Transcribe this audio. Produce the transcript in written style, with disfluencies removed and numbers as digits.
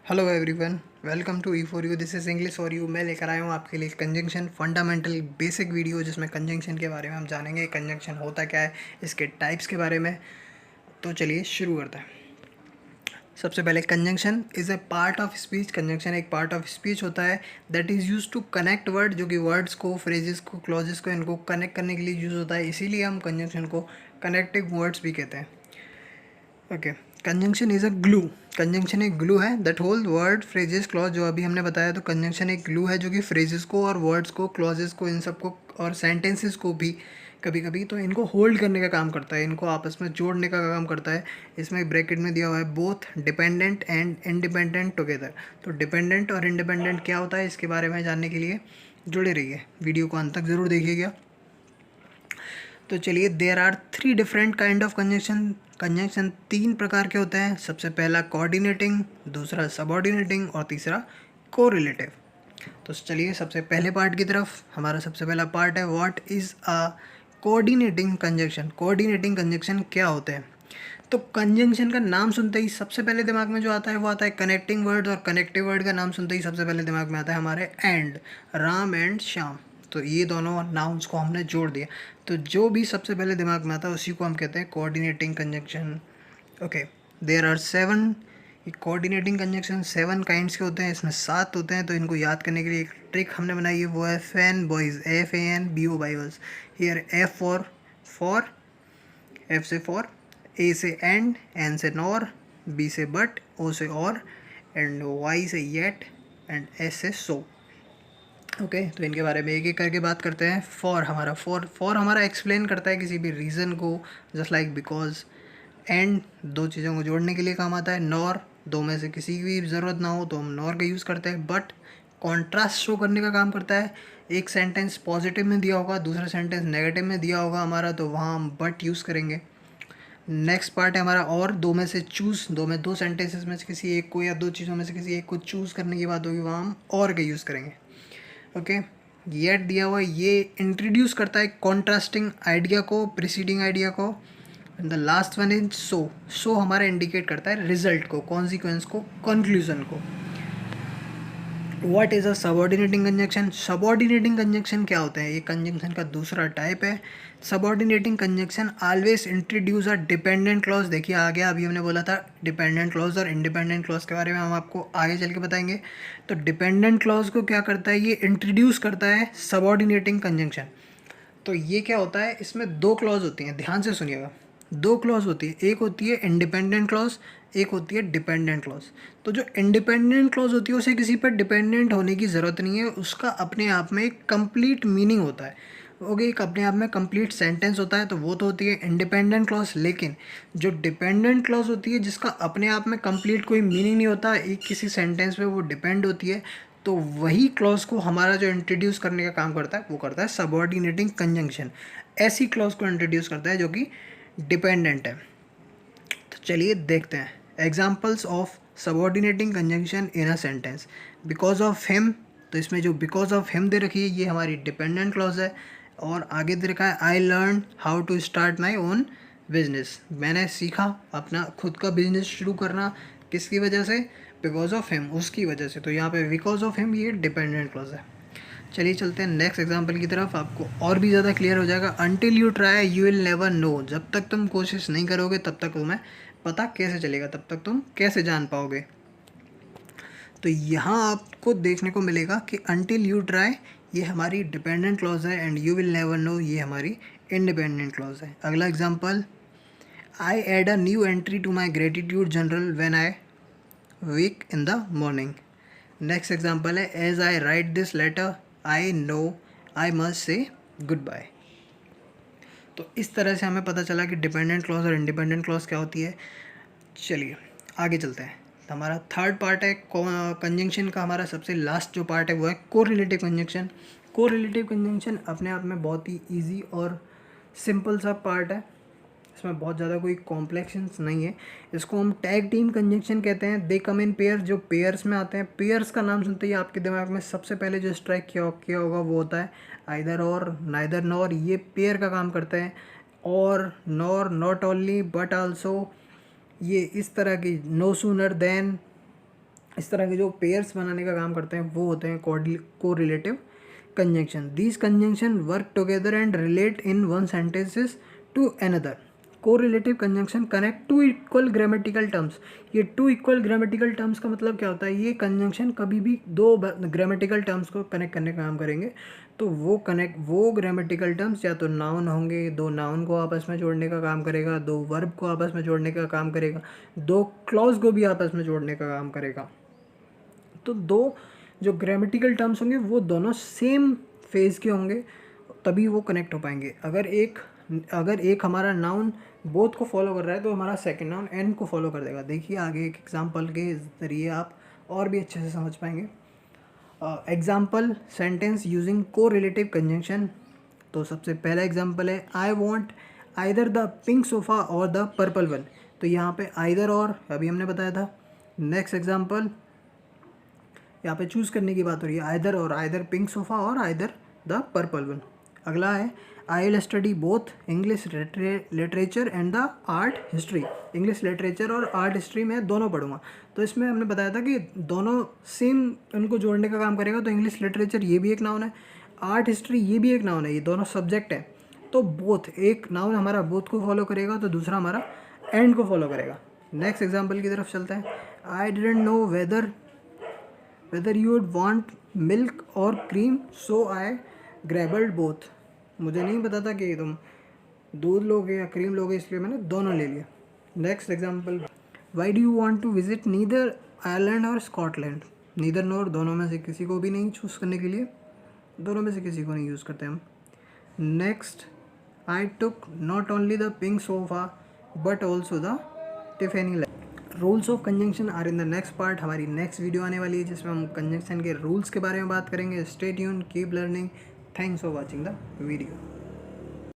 Hello everyone, welcome to E for you. This is English for you. मैं लेकर आया हूँ आपके लिए कंजंक्शन फंडामेंटल बेसिक वीडियो, जिसमें कंजंक्शन के बारे में हम जानेंगे। कंजंक्शन होता क्या है, इसके टाइप्स के बारे में। तो चलिए शुरू करते हैं। सबसे पहले, conjunction is a part of speech. Conjunction एक पार्ट ऑफ स्पीच होता है that is use to connect word, जो कि वर्ड्स को, फ्रेजेस को, क्लॉजेस को, इनको कनेक्ट करने के लिए यूज़ होता है। इसीलिए हम कंजंक्शन को कनेक्टिव वर्ड्स भी कहते हैं। Okay, conjunction is a glue. Conjunction एक ग्लू है that hold word, phrases, clause, जो अभी हमने बताया। तो कंजंक्शन एक ग्लू है जो कि फ्रेजेस को और वर्ड्स को, क्लॉजेस को, इन सब को और सेंटेंसेस को भी कभी कभी तो इनको होल्ड करने का काम करता है, इनको आपस में जोड़ने का काम करता है। इसमें ब्रैकेट में दिया हुआ है both dependent and independent together. तो डिपेंडेंट और इंडिपेंडेंट क्या होता है, इसके बारे में जानने के लिए जुड़े रहिए, वीडियो को अंत तक ज़रूर देखिएगा। तो चलिए, there are 3 different kind of conjunction. Conjunction 3 प्रकार के होते हैं। सबसे पहला कोऑर्डिनेटिंग, दूसरा सबऑर्डिनेटिंग और तीसरा कोरिलेटिव। तो चलिए सबसे पहले पार्ट की तरफ। हमारा सबसे पहला पार्ट है what is a coordinating conjunction. Coordinating conjunction क्या होते हैं? तो कंजंक्शन का नाम सुनते ही सबसे पहले दिमाग में जो आता है वो आता है कनेक्टिंग वर्ड, और कनेक्टिव वर्ड का नाम सुनते ही सबसे पहले दिमाग में आता है हमारे एंड, राम एंड श्याम। तो ये दोनों नाउन्स को हमने जोड़ दिया। तो जो भी सबसे पहले दिमाग में आता है उसी को हम कहते हैं coordinating conjunction. Okay, there are 7 coordinating conjunction 7 kinds के होते हैं। इसमें 7 होते हैं। तो इनको याद करने के लिए एक ट्रिक हमने बनाई है, वो है fan boys, FAN BOYZ। Here for, F से फॉर, ए से एंड, एन से नॉर, बी से बट, ओ से और, एंड वाई से येट, एंड एस से सो। ओके, तो इनके बारे में एक एक करके बात करते हैं। फॉर हमारा एक्सप्लेन करता है किसी भी रीज़न को, जस्ट लाइक बिकॉज। एंड दो चीज़ों को जोड़ने के लिए काम आता है। नॉर, दो में से किसी की भी ज़रूरत ना हो तो हम नॉर का यूज़ करते हैं। बट कॉन्ट्रास्ट शो करने का काम करता है। एक सेंटेंस पॉजिटिव में दिया होगा, दूसरा सेंटेंस नेगेटिव में दिया होगा हमारा, तो वहाँ हम बट यूज़ करेंगे। नेक्स्ट पार्ट है हमारा और, दो में से चूज़, दो सेंटेंसेस में से किसी एक को या दो चीज़ों में से किसी एक को चूज़ करने की बात होगी, वहाँ हम और का यूज़ करेंगे। ओके, येट दिया हुआ, ये इंट्रोड्यूस करता है कॉन्ट्रास्टिंग आइडिया को, प्रीसीडिंग आइडिया को। And the last one is so हमारा इंडिकेट करता है रिजल्ट को, कॉन्सिक्वेंस को, कंक्लूजन को। What is a subordinating conjunction. Subordinating conjunction क्या होते हैं? ये कंजंक्शन का दूसरा टाइप है। Subordinating conjunction always introduce a dependent clause. देखिए आ गया, अभी हमने बोला था डिपेंडेंट क्लॉज और इंडिपेंडेंट क्लॉज के बारे में हम आपको आगे चल के बताएंगे। तो डिपेंडेंट क्लॉज को क्या करता है, ये इंट्रोड्यूस करता है सबऑर्डिनेटिंग कंजंक्शन। तो ये क्या होता है, इसमें 2 क्लॉज होती हैं, ध्यान से सुनिएगा। 2 क्लॉज होती है, एक होती है इंडिपेंडेंट क्लॉज, एक होती है डिपेंडेंट क्लॉज। तो जो इंडिपेंडेंट क्लॉज होती है उसे किसी पर डिपेंडेंट होने की ज़रूरत नहीं है, उसका अपने आप में एक कंप्लीट मीनिंग होता है। ओके, एक अपने आप में कंप्लीट सेंटेंस होता है, तो वो तो होती है इंडिपेंडेंट क्लॉज। लेकिन जो डिपेंडेंट क्लॉज होती है, जिसका अपने आप में कंप्लीट कोई मीनिंग नहीं होता, एक किसी सेंटेंस पे वो डिपेंड होती है, तो वही क्लॉज को हमारा जो इंट्रोड्यूस करने का काम करता है वो करता है सबऑर्डिनेटिंग कंजंक्शन। ऐसी क्लॉज को इंट्रोड्यूस करता है जो कि डिपेंडेंट है। तो चलिए देखते हैं examples of subordinating conjunction in a sentence. Because of him, तो इसमें जो बिकॉज ऑफ हिम दे रखी है ये हमारी डिपेंडेंट क्लॉज है। और आगे दे रखा है I learn how to start my own business. मैंने सीखा अपना खुद का बिजनेस शुरू करना, किसकी वजह से? बिकॉज ऑफ हिम, उसकी वजह से। तो यहाँ पे बिकॉज ऑफ हिम ये डिपेंडेंट क्लॉज है। चलिए चलते हैं नेक्स्ट एग्जांपल की तरफ, आपको और भी ज़्यादा क्लियर हो जाएगा। Until you try you will never no. जब तक तुम कोशिश नहीं करोगे तब तक तुम्हें पता कैसे चलेगा, तब तक तुम कैसे जान पाओगे। तो यहाँ आपको देखने को मिलेगा कि अनटिल यू ट्राई ये हमारी डिपेंडेंट क्लॉज है, and you will never know ये हमारी इंडिपेंडेंट क्लॉज है। अगला example, I add a new entry to my gratitude journal when I wake in the morning. Next example है, as I write this letter I know I must say goodbye. तो इस तरह से हमें पता चला कि डिपेंडेंट क्लॉज और इंडिपेंडेंट क्लॉज क्या होती है। चलिए आगे चलते हैं। तो हमारा थर्ड पार्ट है कंजंक्शन का, हमारा सबसे लास्ट जो पार्ट है वो है कोरिलेटिव कंजंक्शन। कोरिलेटिव कंजंक्शन अपने आप में बहुत ही ईजी और सिंपल सा पार्ट है, इसमें बहुत ज़्यादा कोई कॉम्प्लेक्शंस नहीं है। इसको हम टैग टीम कंजंक्शन कहते हैं। दे कम इन पेयर, जो पेयर्स में आते हैं। पेयर्स का नाम सुनते ही आपके दिमाग में सबसे पहले जो स्ट्राइक किया होगा वो होता है आइदर और, नाइदर नॉर, ये पेयर का काम करते हैं। और, nor, not only, but also, ये इस तरह की, नो सूनर देन, इस तरह के जो पेयर्स बनाने का काम करते हैं वो होते हैं correlative conjunction. These conjunction work together and relate in one sentences to another. Correlative conjunction connect two equal grammatical terms. ये टू इक्वल ग्रामेटिकल टर्म्स का मतलब क्या होता है? ये कंजंक्शन कभी भी दो ग्रामेटिकल टर्म्स को कनेक्ट करने का काम करेंगे. तो वो ग्रामेटिकल टर्म्स या तो नाउन होंगे, दो नाउन को आपस में जोड़ने का काम करेगा, दो वर्ब को आपस में जोड़ने का काम करेगा, दो क्लॉज को भी आपस में जोड़ने का काम करेगा. तो दो जो ग्रामेटिकल टर्म्स होंगे वो दोनों सेम फेज के होंगे, तभी वो कनेक्ट हो पाएंगे. अगर एक हमारा नाउन बोथ को फॉलो कर रहा है तो हमारा सेकंड नाउन एन को फॉलो कर देगा. देखिए आगे एक एग्जांपल के ज़रिए आप और भी अच्छे से समझ पाएंगे. एग्जांपल सेंटेंस यूजिंग को रिलेटिव कंजंक्शन. तो सबसे पहला एग्जांपल है I want either the pink sofa और द पर्पल वन. तो यहाँ पे आइदर और अभी हमने बताया था. नेक्स्ट एग्जांपल, यहाँ पे चूज़ करने की बात हो रही है, आइदर और, आइदर पिंक सोफ़ा और आइदर द पर्पल वन. अगला है I will study both English literature and the art history. English literature और आर्ट हिस्ट्री में दोनों पढ़ूंगा. तो इसमें हमने बताया था कि दोनों सेम उनको जोड़ने का काम करेगा. तो इंग्लिश लिटरेचर ये भी एक नाउन है, आर्ट हिस्ट्री ये भी एक नाउन है, ये दोनों सब्जेक्ट हैं. तो बोथ, एक नाउन हमारा बोथ को फॉलो करेगा तो दूसरा हमारा एंड को फॉलो करेगा. नेक्स्ट एग्जाम्पल की तरफ चलते हैं. I didn't know whether you would want milk और क्रीम सो आई ग्रैबल्ड बोथ. मुझे नहीं पता था कि तुम दूध लोगे या क्रीम लोगे, इसलिए मैंने दोनों ले लिया. Next example, why do you want to visit neither Ireland और स्कॉटलैंड. नीदर नोर दोनों में से किसी को भी नहीं चूज़ करने के लिए, दोनों में से किसी को नहीं यूज़ करते हम. Next, I took not only the pink sofa but also the Tiffany. Rules of conjunction are in the next part. हमारी नेक्स्ट वीडियो आने वाली है जिसमें हम कंजंक्शन के रूल्स के बारे में बात करेंगे. Stay tuned, keep learning. Thanks for watching the video.